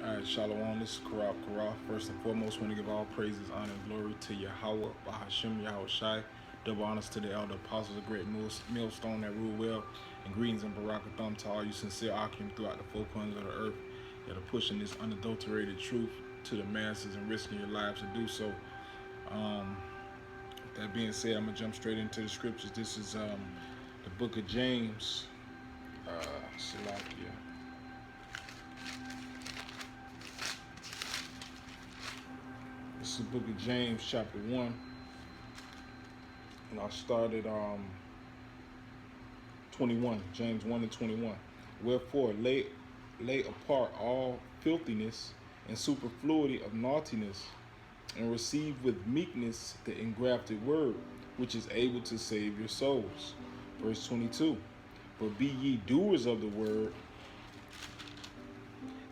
All right, Shalom. This is Karaf. First and foremost, want to give all praises, honor, and glory to Yahweh, Bahashim, Yahweh Shai. Double honors to the elder apostles, a great millstone that rule well, and greetings and barakatham to all you sincere Akim throughout the four corners of the earth that are pushing this unadulterated truth to the masses and risking your lives to do so. With that being said, I'm going to jump straight into the scriptures. This is the book of James, Salakia. This is the book of James, chapter 1. And I started 21, James 1 and 21. Wherefore, lay apart all filthiness and superfluity of naughtiness, and receive with meekness the engrafted word, which is able to save your souls. Verse 22. But be ye doers of the word,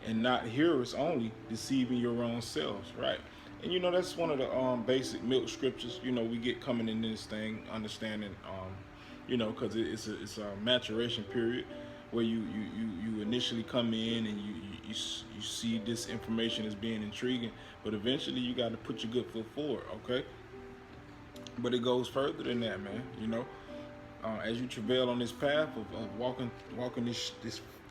and not hearers only, deceiving your own selves, right? And that's one of the basic milk scriptures, we get coming in this thing, understanding, because it's a maturation period where you initially come in and you see this information as being intriguing, but eventually you got to put your good foot forward, okay? But it goes further than that, man. As you travail on this path of walking this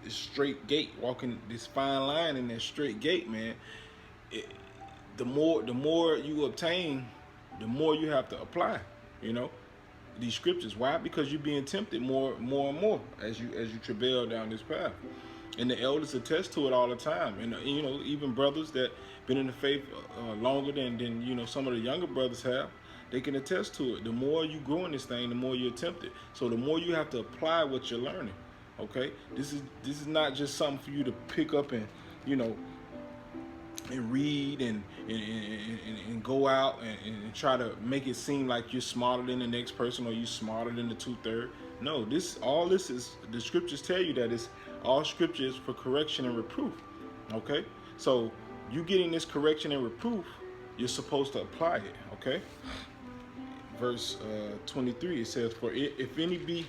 straight gate, walking this fine line in that straight gate, man. The more you obtain, the more you have to apply, these scriptures. Why? Because you're being tempted more and more as you travail down this path. And the elders attest to it all the time. And even brothers that been in the faith longer than some of the younger brothers have, they can attest to it. The more you grow in this thing, the more you're tempted. So the more you have to apply what you're learning. Okay? This is not just something for you to pick up and and read and go out and try to make it seem like you're smarter than the next person or you're smarter than the 2/3. No, all this is, the scriptures tell you that it's all scriptures for correction and reproof. Okay? So you getting this correction and reproof, you're supposed to apply it. Okay? Verse 23, it says, for if any be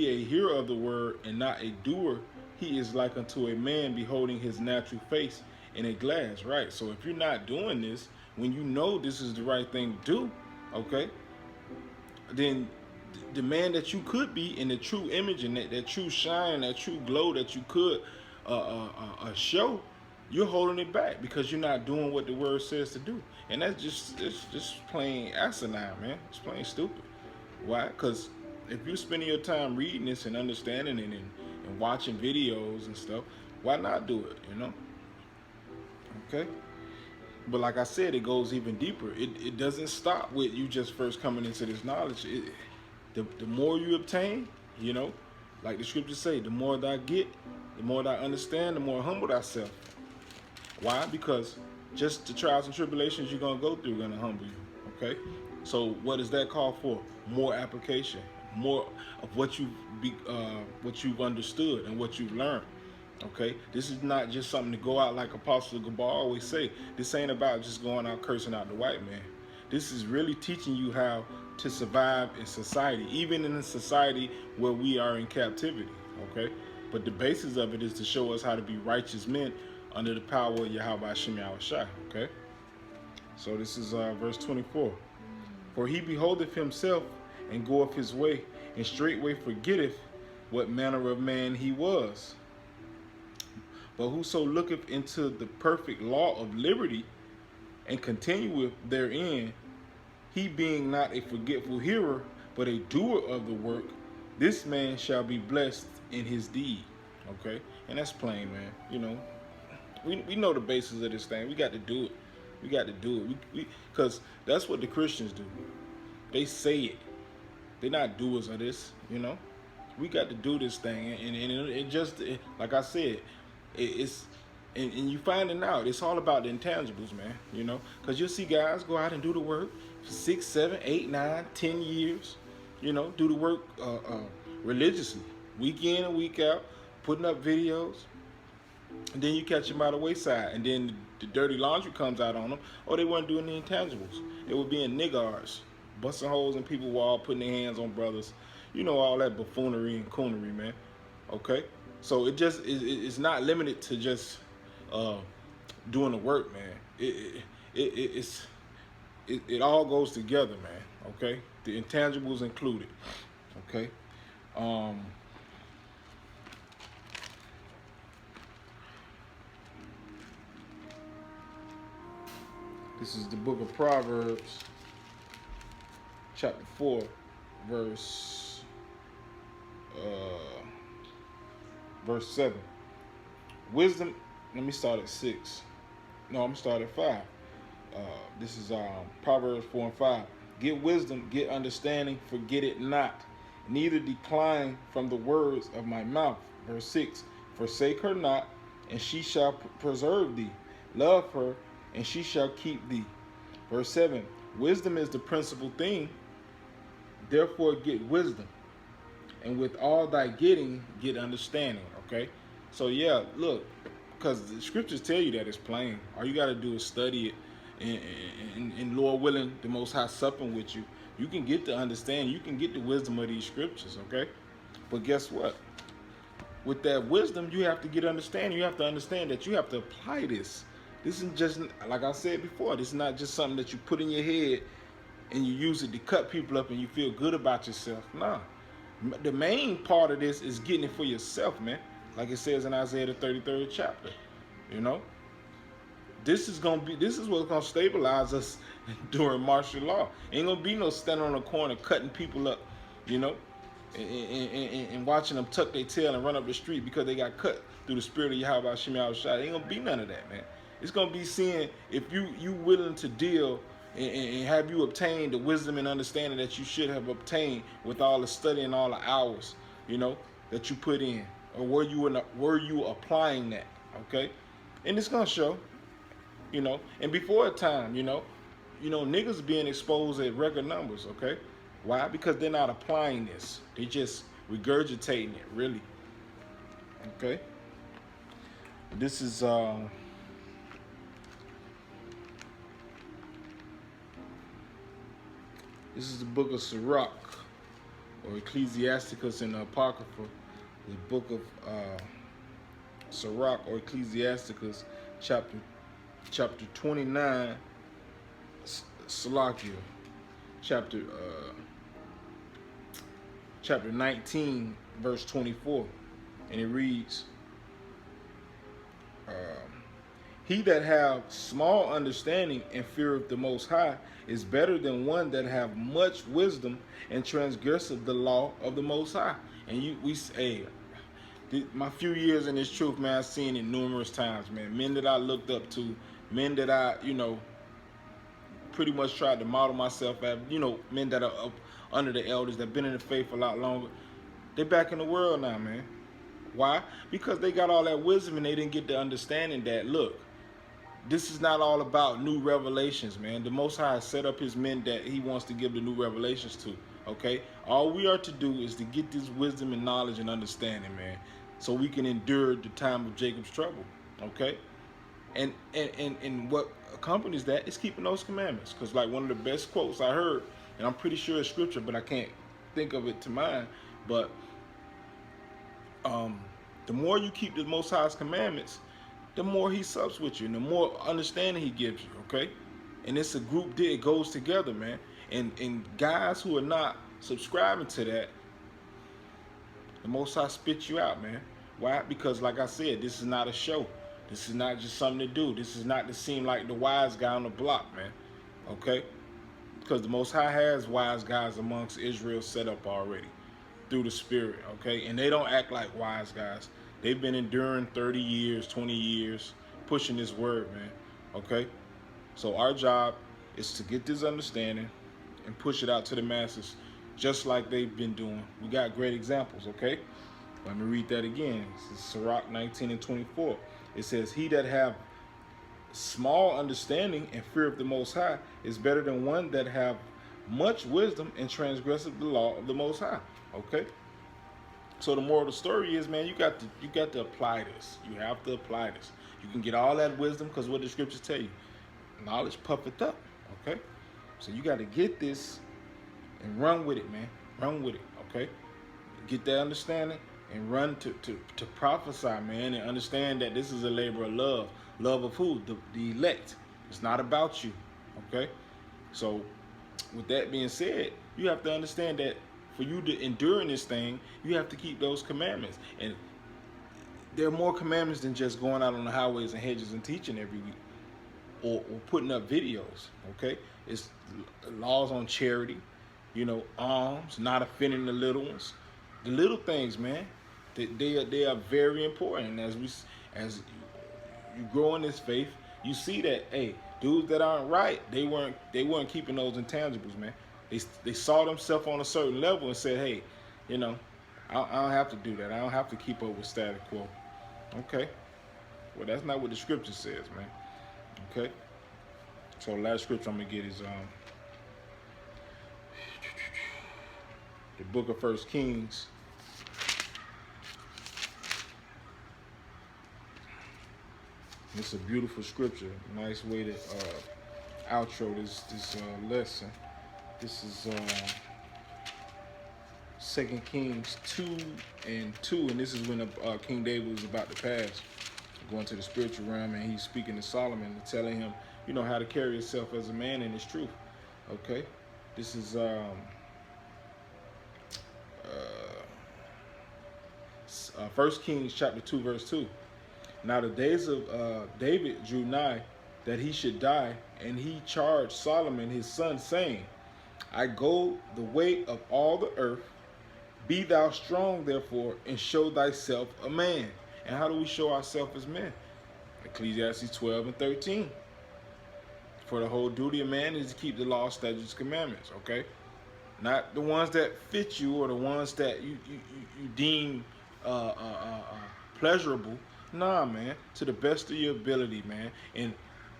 a hearer of the word and not a doer, he is like unto a man beholding his natural face in a glass, right? So if you're not doing this, when you know this is the right thing to do, okay, then the man that you could be in the true image and that true shine, that true glow that you could show, you're holding it back because you're not doing what the word says to do. And that's just plain asinine, man. It's plain stupid. Why? Because if you're spending your time reading this and understanding it and watching videos and stuff, why not do it, Okay? But like I said, it goes even deeper. It doesn't stop with you just first coming into this knowledge. The more you obtain, like the scriptures say, the more that I get, the more that I understand, the more humble thyself. Why? Because just the trials and tribulations you're going to go through are going to humble you, okay? So what does that call for? More application, more of what you've understood and what you've learned, okay? This is not just something to go out like Apostle Gabar always say. This ain't about just going out cursing out the white man. This is really teaching you how to survive in society, even in a society where we are in captivity, okay? But the basis of it is to show us how to be righteous men under the power of Yahweh Hashem Yahweh Shai, okay? So this is verse 24. For he beholdeth himself and goeth his way, and straightway forgetteth what manner of man he was. But whoso looketh into the perfect law of liberty, and continueth therein, he being not a forgetful hearer, but a doer of the work, this man shall be blessed in his deed. Okay? And that's plain, man. We know the basis of this thing. We got to do it. We got to do it. Because that's what the Christians do. They say it. They're not doers of this, We got to do this thing. And it just, like I said, it's, and you finding out, it's all about the intangibles, man, Because you'll see guys go out and do the work for 6, 7, 8, 9, 10 years, do the work religiously, week in and week out, putting up videos. And then you catch them by the wayside, and then the dirty laundry comes out on them. Oh, they weren't doing the intangibles. They were being niggards, busting holes in people's wall, putting their hands on brothers. All that buffoonery and coonery, man. Okay? So it's not limited to just uh, doing the work, man. It all goes together, man. Okay, the intangibles included. Okay. Um, this is the book of Proverbs, chapter 4, verse uh, verse 7. Wisdom. Let me start at 6. No, I'm gonna start at 5. This is Proverbs 4 and 5. Get wisdom, get understanding, forget it not. Neither decline from the words of my mouth. Verse 6. Forsake her not, and she shall preserve thee. Love her, and she shall keep thee. Verse 7. Wisdom is the principal thing, therefore get wisdom. And with all thy getting, get understanding. Okay? So yeah, look, because the scriptures tell you that it's plain. All you got to do is study it, and Lord willing, the Most High supping with you. You can get to understand. You can get the wisdom of these scriptures, okay? But guess what? With that wisdom, you have to get understanding. You have to understand that you have to apply this. This isn't just, like I said before, this is not just something that you put in your head and you use it to cut people up and you feel good about yourself. Nah. The main part of this is getting it for yourself, man. Like it says in Isaiah the 33rd chapter. You know? This is what's gonna stabilize us during martial law. Ain't gonna be no standing on the corner cutting people up, you know, and watching them tuck their tail and run up the street because they got cut through the spirit of Yahweh Shem Shai. Ain't gonna be none of that, man. It's gonna be seeing if you willing to deal and have you obtained the wisdom and understanding that you should have obtained with all the study and all the hours, you know, that you put in, or were you applying that, okay? And it's gonna show. You know, and before a time, you know, niggas being exposed at record numbers, okay? Why? Because they're not applying this. They just regurgitating it, really. Okay? This is the book of Sirach, or Ecclesiasticus in the Apocrypha. The book of Sirach or Ecclesiasticus, chapter 29, Salakia, chapter 19, verse 24, and it reads, he that have small understanding and fear of the Most High is better than one that have much wisdom and transgresseth the law of the Most High. And we say, my few years in this truth, man, I've seen it numerous times, man. Men that I looked up to, men that I, pretty much tried to model myself after, men that are up under the elders that been in the faith a lot longer. They're back in the world now, man. Why? Because they got all that wisdom and they didn't get the understanding that, look, this is not all about new revelations, man. The Most High has set up his men that he wants to give the new revelations to, okay? All we are to do is to get this wisdom and knowledge and understanding, man, so we can endure the time of Jacob's trouble, okay? And what accompanies that is keeping those commandments. Because like one of the best quotes I heard, and I'm pretty sure it's scripture, but I can't think of it to mind, but the more you keep the Most High's commandments, the more he sups with you and the more understanding he gives you, okay? And it's a group that it goes together, man. And guys who are not subscribing to that, the Most High spit you out, man. Why? Because like I said, this is not a show. This is not just something to do. This is not to seem like the wise guy on the block, man. Okay? Because the Most High has wise guys amongst Israel set up already through the Spirit, okay? And they don't act like wise guys. They've been enduring 30 years, 20 years, pushing this word, man, okay? So our job is to get this understanding and push it out to the masses just like they've been doing. We got great examples, okay? Let me read that again. This is Sirach 19 and 24. It says, he that have small understanding and fear of the Most High is better than one that have much wisdom and transgresseth the law of the Most High, okay? So the moral of the story is, man, you got to apply this. You have to apply this. You can get all that wisdom because what the scriptures tell you, knowledge puffeth up. Okay, so you got to get this and run with it, man. Run with it. Okay, get that understanding and run to prophesy, man, and understand that this is a labor of love. Love of who? The elect. It's not about you. Okay? So with that being said, you have to understand that for you to endure in this thing, you have to keep those commandments. And there are more commandments than just going out on the highways and hedges and teaching every week, or putting up videos. Okay? It's laws on charity, alms, not offending the little ones. The little things, man, they are very important. And as you grow in this faith, you see that, hey, dudes that aren't right, they weren't keeping those intangibles, man. They saw themselves on a certain level and said, hey, I don't have to do that. I don't have to keep up with status quo. Okay, well, that's not what the scripture says, man. Okay, so the last scripture I'm gonna get is the book of 1 Kings. It's a beautiful scripture. Nice way to outro this lesson. This is 2 Kings 2:2, and this is when King David was about to pass, going to the spiritual realm, and he's speaking to Solomon and telling him, how to carry himself as a man in his truth. Okay, this is 1 Kings chapter 2, verse 2. Now the days of David drew nigh that he should die, and he charged Solomon his son, saying, I go the way of all the earth. Be thou strong, therefore, and show thyself a man. And how do we show ourselves as men? Ecclesiastes 12:13. For the whole duty of man is to keep the law, statutes, commandments. Okay, not the ones that fit you or the ones that you deem pleasurable. Nah, man, to the best of your ability, man. And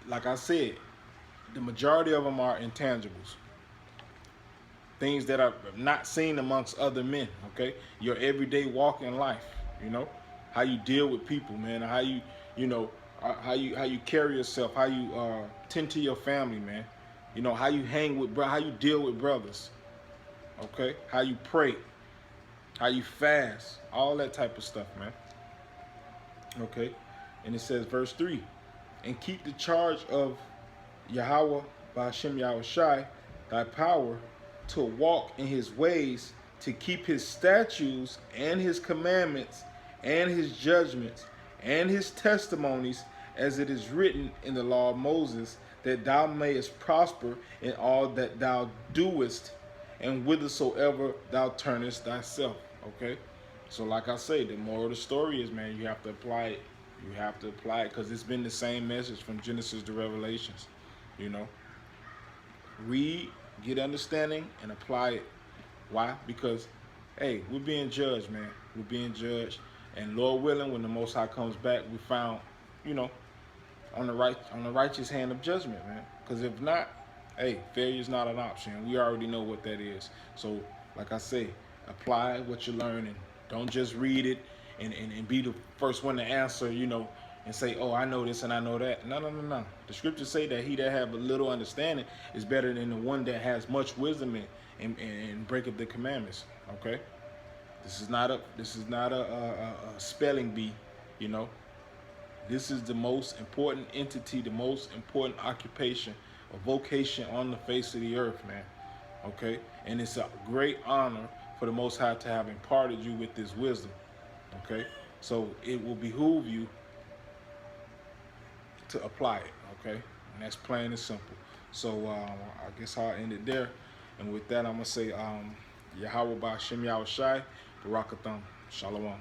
like I said, the majority of them are intangibles. Things that are not seen amongst other men, okay? Your everyday walk in life, how you deal with people, man, how you, how you carry yourself, how you tend to your family, man. How you hang with, how you deal with brothers, okay? How you pray, how you fast, all that type of stuff, man. Okay, and it says, verse 3, and keep the charge of Yahweh by Hashem Yahushai, thy power, to walk in his ways, to keep his statutes and his commandments and his judgments and his testimonies, as it is written in the law of Moses, that thou mayest prosper in all that thou doest, and whithersoever thou turnest thyself. Okay, so like I say, the moral of the story is, man, you have to apply it. You have to apply it, because it's been the same message from Genesis to Revelations. Read, get understanding, and apply it. Why? Because, hey, we're being judged, man. We're being judged, and Lord willing, when the Most High comes back, we found, on the righteous hand of judgment, man. Because if not, hey, failure is not an option. We already know what that is. So, like I say, apply what you're learning. Don't just read it and be the first one to answer, and say, oh, I know this and I know that. No. The scriptures say that he that have a little understanding is better than the one that has much wisdom and break up the commandments. Okay, this is not a spelling bee. This is the most important entity, the most important occupation or vocation on the face of the earth, man. Okay, and it's a great honor for the Most High to have imparted you with this wisdom. Okay, so it will behoove you to apply it. Okay, and that's plain and simple. So I guess I'll end it there. And with that, I'm gonna say Yahweh by Shem Yahushai, Barakatham, Shalom.